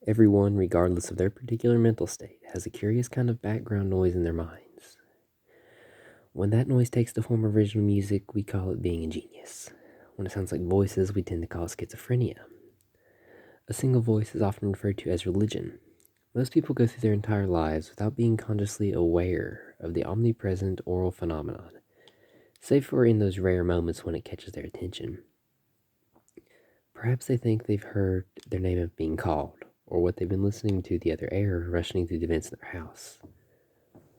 Everyone, regardless of their particular mental state, has a curious kind of background noise in their minds. When that noise takes the form of original music, we call it being a genius. When it sounds like voices, we tend to call it schizophrenia. A single voice is often referred to as religion. Most people go through their entire lives without being consciously aware of the omnipresent oral phenomenon, save for in those rare moments when it catches their attention. Perhaps they think they've heard their name being called, or what they've been listening to the other air rushing through the vents in their house.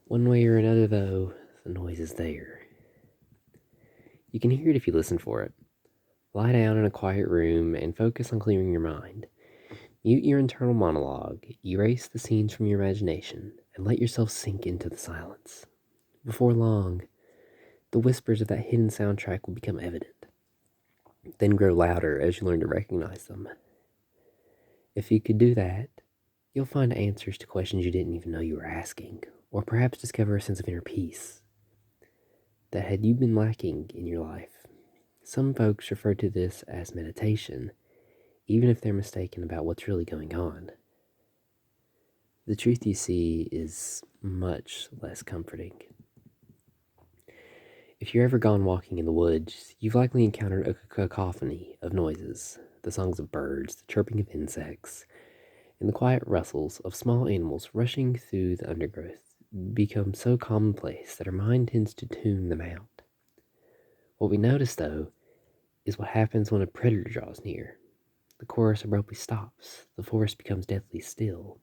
One way or another, though, the noise is there. You can hear it if you listen for it. Lie down in a quiet room and focus on clearing your mind. Mute your internal monologue, erase the scenes from your imagination, and let yourself sink into the silence. Before long, the whispers of that hidden soundtrack will become evident, then grow louder as you learn to recognize them. If you could do that, you'll find answers to questions you didn't even know you were asking, or perhaps discover a sense of inner peace that had you been lacking in your life. Some folks refer to this as meditation, even if they're mistaken about what's really going on. The truth, you see, is much less comforting. If you've ever gone walking in the woods, you've likely encountered a cacophony of noises, the songs of birds, the chirping of insects, and the quiet rustles of small animals rushing through the undergrowth become so commonplace that our mind tends to tune them out. What we notice, though, is what happens when a predator draws near. The chorus abruptly stops. The forest becomes deathly still.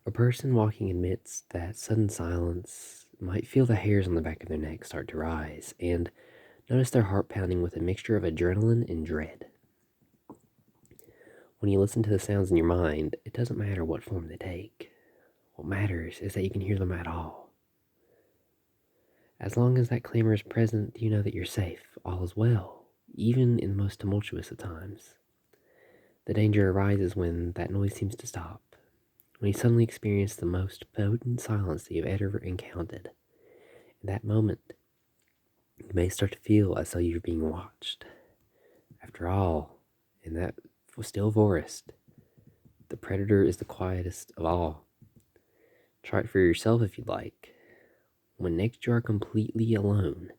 A person walking amidst that sudden silence might feel the hairs on the back of their neck start to rise and notice their heart pounding with a mixture of adrenaline and dread. When you listen to the sounds in your mind, it doesn't matter what form they take. What matters is that you can hear them at all. As long as that clamor is present, you know that you're safe, all is well, even in the most tumultuous of times. The danger arises when that noise seems to stop, when you suddenly experience the most potent silence that you've ever encountered. In that moment, you may start to feel as though you're being watched. After all, in that still forest, the predator is the quietest of all. Try it for yourself if you'd like. When next you are completely alone,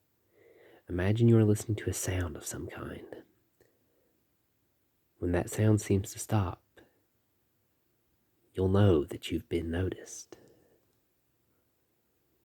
imagine you are listening to a sound of some kind. When that sound seems to stop, you'll know that you've been noticed.